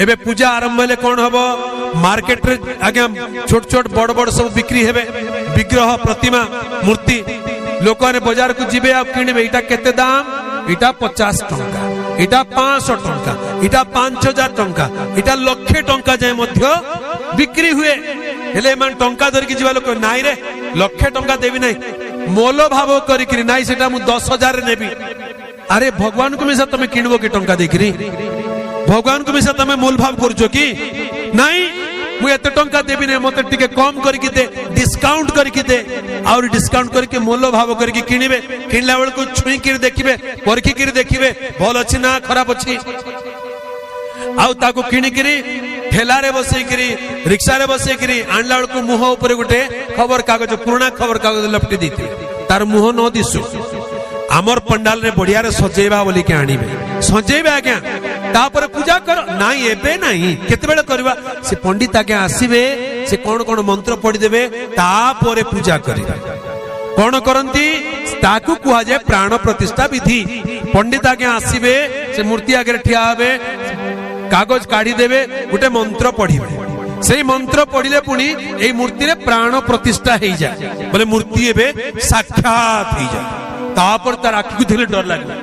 एबे पूजा आरंभ हेले कौन हम मार्केट रे आज्ञा छोट छोट बड़ बड़ सब बिक्री हेबे विग्रह प्रतिमा मूर्ति लोक ने बाजार को जीवे आ किणवे इटा केते दाम इटा 50 टंका इटा 500 टंका इटा 5000 टंका इटा लक्षे टंका जाए मध्य बिक्री हुए हेले मन टंका धर के जीवा लोक नाई रे लक्षे टंका देवी नाही मोल भाव करी नाई सेटा मु 10,000 रे नेबी अरे भगवान को मिसा तमे किणबो के टंका देखरी भगवान को मिसा तमे मोल भाव करछो कि नाही मु एते टंका देबी ने मते टिके कम करके दे डिस्काउंट करके दे और डिस्काउंट करके मोल भाव करके किनिबे किनला बेल को छुई के देखिबे परखी के देखिबे भल अछि ना खराब अछि आउ ताको किनि करी ठेला रे बसई करी रिक्शा रे बसई करी आनला बेल को मुह ऊपर गोटे खबर कागज पुराना खबर कागज लपटी देती तार मुह न दिसु आमर पंडाल रे बढ़िया रे सजेबा बोली के आनिबे सजेबे आज्ञा तापर पूजा कर नाई एबे नाही केते बेले करबा से पंडित आज्ञा आसीबे से कोन कोन मंत्र पढ़ी देबे तापर पूजा करिबा कोन करंती ताकू कुहा जाय प्राण प्रतिष्ठा विधि पंडित आज्ञा आसीबे से मूर्ति आगे ठिया हेबे कागज काढी देबे गोटे मंत्र पढ़िबे से मंत्र पढ़िले पुनी ए मूर्ति रे प्राण प्रतिष्ठा हेई जाय बोले मूर्ति एबे साक्षात हेई जाय तापर तार आखि को देखले डर लागे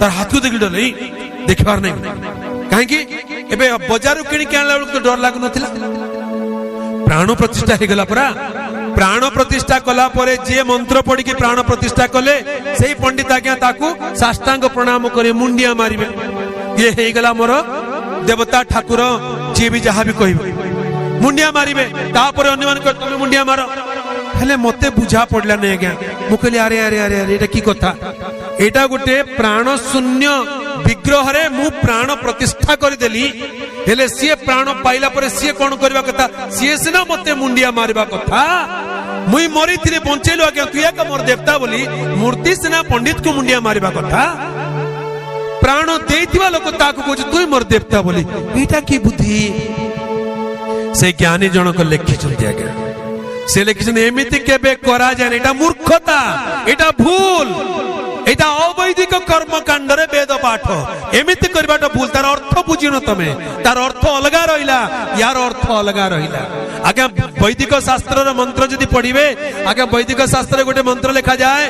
तार हाथ को देखले डर नहीं देखबार नहीं काहे कि एबे बाजार किणी के आनला तो डर लागु नथिला प्राण प्रतिष्ठा हे गला परा प्राण प्रतिष्ठा कला परे जे मंत्र पढ़ी के प्राण प्रतिष्ठा कले सेही पंडित आज्ञा ताकू साष्टांग प्रणाम करे मुंडिया मारिबे ये हे गला मोर देवता ठाकुर जे भी जहा भी कहबे मुंडिया मारिबे तापर अन्य मान को तुम मुंडिया मारो हेले मते बुझा पड़ला नै आज्ञा मु कहली अरे अरे अरे अरे एटा की कथा एटा गोटे प्राण शून्य विग्रह रे मु प्राण प्रतिष्ठा कर देली हेले सी प्राण पाइला परे सी कोन करबा कथा सी सिना मते मुंडिया मारबा कथा मुई मरी थिले बंचेलो आज्ञा तू या मोर देवता बोली मूर्ति सिना पंडित को मुंडिया मारबा कथा प्राण देइथिबा लोक ताको कोज तू मोर देवता बोली एटा की बुद्धि से ज्ञानी जन को लेखि चलती आज्ञा से लिखिछन एमिति केबे करा जाय एटा मूर्खता एटा भूल एटा अवैदिक कर्म कांड रे वेद पाठ एमिति करबाटा भूल तार अर्थ बुझिनो तमे तार अर्थ अलगा रहिला यार अर्थ अलगा रहिला आगे वैदिक शास्त्र रो मंत्र जदि पढ़िबे आगे वैदिक शास्त्र गोटे मंत्र लिखा जाय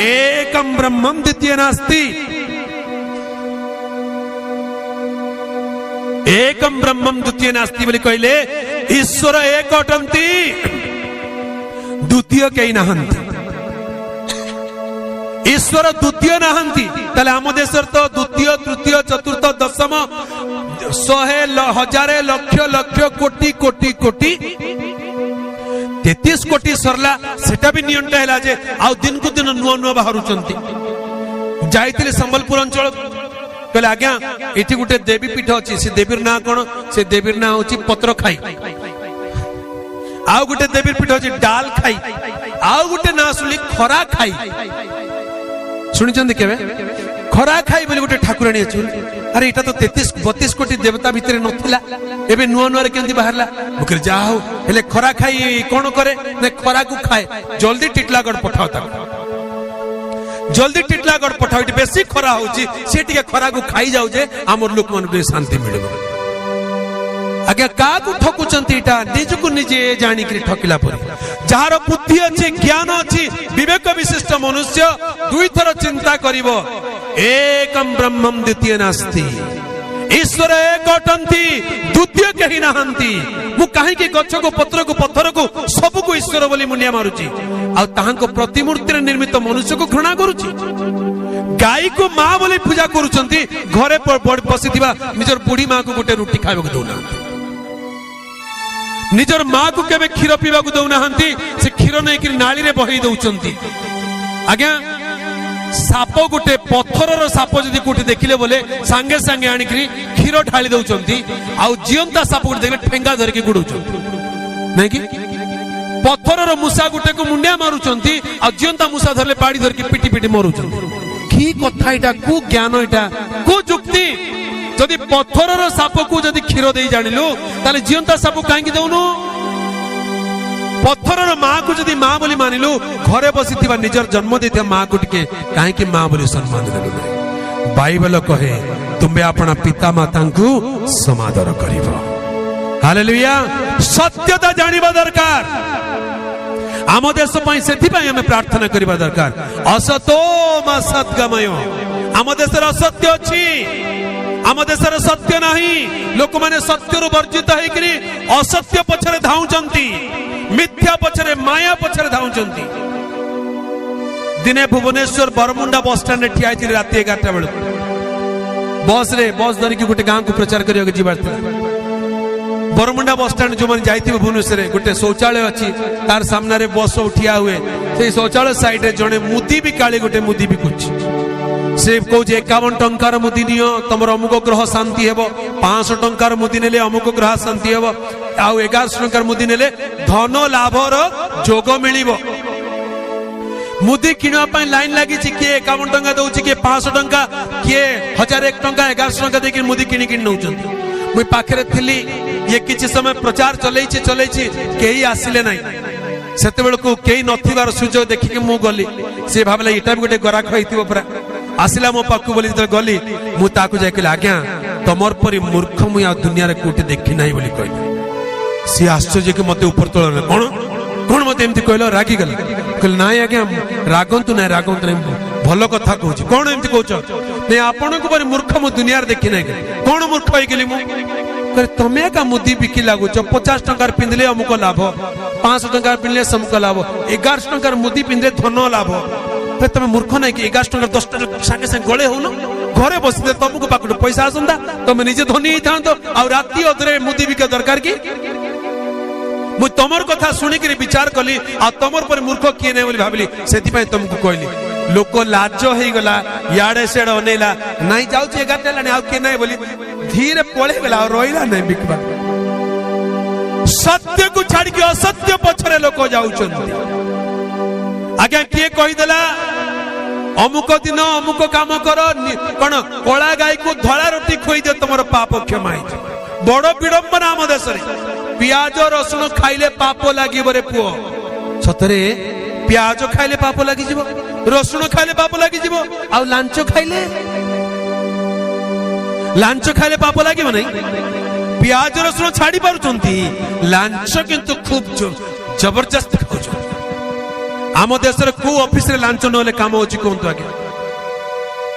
एकम ब्रह्मम द्वितीय नास्ति एकम ब्रह्मम द्वितीय नास्ति बोली कहले ईश्वर एक अटंती द्वितीय कई नहंती ईश्वर द्वितीय नहंती ताले आम देश तो द्वितीय तृतीय चतुर्थ दशम 100,000 लक्ष लक्ष कोटि कोटि कोटि 33 कोटि सरला सेटा भी नियंटा हैला जे आ दिन को दिन नुआ नुआ बाहरुचंती जाइतिले संबलपुर अंचल कहले आज्ञा एठी गुटे देवी पीठ अछि से देवीर ना कोन से देवीर ना होची पत्र खाई आउ गुटे देवीर पीठ अछि डाल खाई आउ गुटे ना सुली खरा खाई सुनि चंदी केबे खरा खाई बोली गुटे ठाकुराणी अछि अरे एटा तो 33-32 कोटी देवता भितरे नथिला एबे नुआ नुआ रे केंदी बाहरला मुकर जाओ हेले खरा खाई कोन करे ने खरा को खाए जल्दी टिटलागढ़ पठाओ ता जल्दी टिटलागढ़ पठाओ बेसी खरा होची से टिके खरा को खाई जाऊ जे हमर लोक मन के शांति मिलबो आगे का को ठकुचंती इटा निज को निजे जानी कि ठकिला पर जहार बुद्धि अछि ज्ञान अछि विवेक विशिष्ट मनुष्य दुई थर चिंता करिवो एकम ब्रह्मम द्वितीय नास्ति ईश्वर एक अटंती द्वितीय कहि नाहंती मु काहे के गच्छ को पत्र को पत्थर को सब को ईश्वर बोली मुंडिया मारुची आ ताहां को प्रतिमूर्ति रे निर्मित मनुष्य को घृणा करूची गाय को मां बोली पूजा करूचंती घरे बसिथिबा निजर बुढ़ी मां को गोटे रोटी खाइबा को दउना निजर मां को केबे क्षीर पीबा को दउना हंती से क्षीर नै कि नाली रे बही दउचंती आज्ञा साप गोटे पत्थर रो साप जदि कोठी देखिले बोले संगे संगे आनी क्षीर ढाली दउचंती आ जियंता साप गोटे देखले ठेंगा धर के गुडउचंती नै कि पत्थर रो मुसा गोटे को मुंडिया मारुचंती आ जियंता मुसा धरले पाड़ी धर के पिटी पिटी मारुचंती की कथा इटा को ज्ञान इटा को जुक्ति जदि पत्थर रो साप को जदि क्षीर देई जानिलु ताले जियंता साप काहे कि दउनु पत्थर मां को जदि मां बोली मानिलु घरे बसिथिबा निजर जन्म देथिबा मां को टिके काहे कि मां बोली सम्मान देलु बाइबल कहे तुम्हें अपना पिता माता को समादर करिव। हालेलुया। सत्यता जानिबा दरकार आम देश से आम प्रार्थना करबा दरकार। असतो मा सद्गमय आम देश असत्य अच्छी आम देश सत्य नहीं लोक माने सत्य वर्जित होकरी असत्य पछरे धाउचंती मिथ्या पछरे माया पछरे धाउचंती। दिने भुवनेश्वर बरमुंडा बस स्टैंड रे ठिया थी रात 11टा बेल बस धरिकी गोटे गाँव को प्रचार करने जीवार बरमुंडा बस स्टैंड जो मैंने जाइए भुवनेश्वर गोटे शौचालय अच्छी तार सामने बस सब ठिया हुए से शौचालय साइड रे जड़े मुदी भी काली गोटे मुदी भी कुछ से कौन 51 टंकार मुदी नियो तुम अमुक ग्रह शांति हेब 500 टंकार मुदी नेले अमुक ग्रह शांति हेब आउ 1100 टंकार मुदी नेले धन लाभर जोग मिलिबो। मुदी किणवा लाइन लगी किए 51 टंका दौर किए 500 टंका किए 1001 टंका 1100 टंका देकर मुदी किणी किणी नौ मुई पाखे थी ये किसी समय प्रचार चलई कई आसिले ना से कई नथिबार सुजोग देखिए मु गली सी भावला इटा भी गोटे गराख होइथिबो पूरा आसिला मो पाखु बोली गली मुझे जाकि आज्ञा तमर परी मूर्ख मुई आ दुनिया रे कोटे देखि नाही बोली कहली। सी आश्चर्य कि मते ऊपर तोल कौन कौन मते एमती कहलो रागी गल कहल ना आज्ञा रागंतु ना भल कथा कहूँ कौन एमती कहछ नहीं आपण को परी मूर्ख मु दुनिया रे देखि नाही कौन मूर्ख होई गेली मु करे तमे का मुदी बिकी लागुच 50 टंकार पिंधले अमुक लाभ 500 टंकार पिंधले समुक लाभ 1100 टंकार मुदी पिंधले धन लाभ तुम मूर्ख ना कि 11 टंकार 10 टंकार संगे संगे गले हो घरे बसते तुमको पाखु पैसा आसंता तुम निजे धनी था आ राति अधरे मुदी बिका दरकार कि मुझ तुमर कथा शुणिक विचार कली आ तुमर पर मूर्ख किए नहीं भाविली से तुमको कहली लोक लाज हो गला याडे सेड अनेला नहीं जाऊ 11टा लानी आ किए नहीं बोली धीरे पळे गला रोइला नहीं बिकबा। सत्य को छाड़ के असत्य पछरे लोक जाउचंती। आज्ञा किए कहिदेला अमुक दिन अमुक काम कर कौन कला गाय को धला रोटी खोई दे तुम पाप क्षमा बड़ विडंबना आम देश पियाज रसुण खाइले पाप लगे रे पुओ सतरे पियाज खाइले पाप लगी रसुण खाइले पाप लगी आ लांच खाइले पाप लगे नहीं पियाज रसुण छाड़ी पारुचंती लांच किंतु खूब जबरदस्त खाऊ आम देश को ऑफिस रे लांच न काम होची कहतु आगे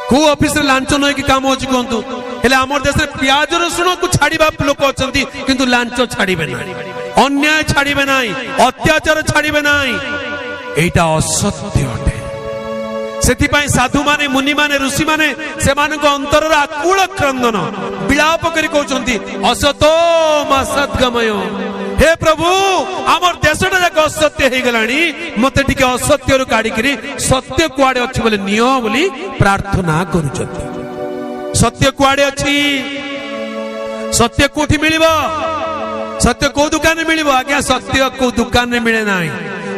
को ऑफिस रे लांच न काम होची कहतु हेले आम देश पियाज रसुण को छाड़ीबा लोक अछंती किंतु लांच छाड़ीबे नहीं अन्याय छाड़ीबे नहीं अत्याचार छाड़ीबे नहीं एटा असत्य अटे। सेथिपाई साधु माने मुनि माने ऋषि माने से मानक अंतर आकुल क्रंदन विलाप करी कहउचंती असतो मा सद्गमय हे प्रभु आमर देशटा जाक असत्य हे गलानी मते टिके असत्य रु काढी करी सत्य कुआडे अछि बोले नियो बोली प्रार्थना करूचंती। सत्य कुआडे अछि सत्य कोठी मिलिबो सत्य को दुकान में मिलिबो आज्ञा सत्य को दुकान में मिले नाही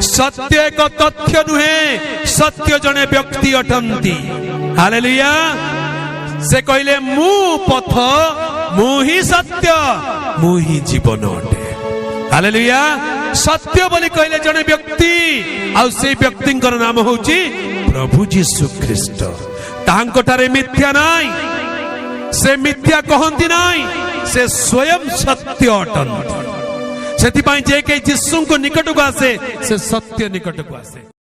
सत्य एक तथ्य नुहे सत्य जने व्यक्ति अटंती। हालेलुया। से कहले मु पथ मु ही सत्य मु ही जीवन अटे। हालेलुया। सत्य बोली कहले जने व्यक्ति आ से व्यक्तिंकर नाम होची प्रभु यीशु ख्रीष्ट। तांकोठारे मिथ्या नाही से मिथ्या कहंती नाही से स्वयं सत्य अटंती। सेथिपाई जे के यीशु को निकट को आसे से सत्य निकट को आसे।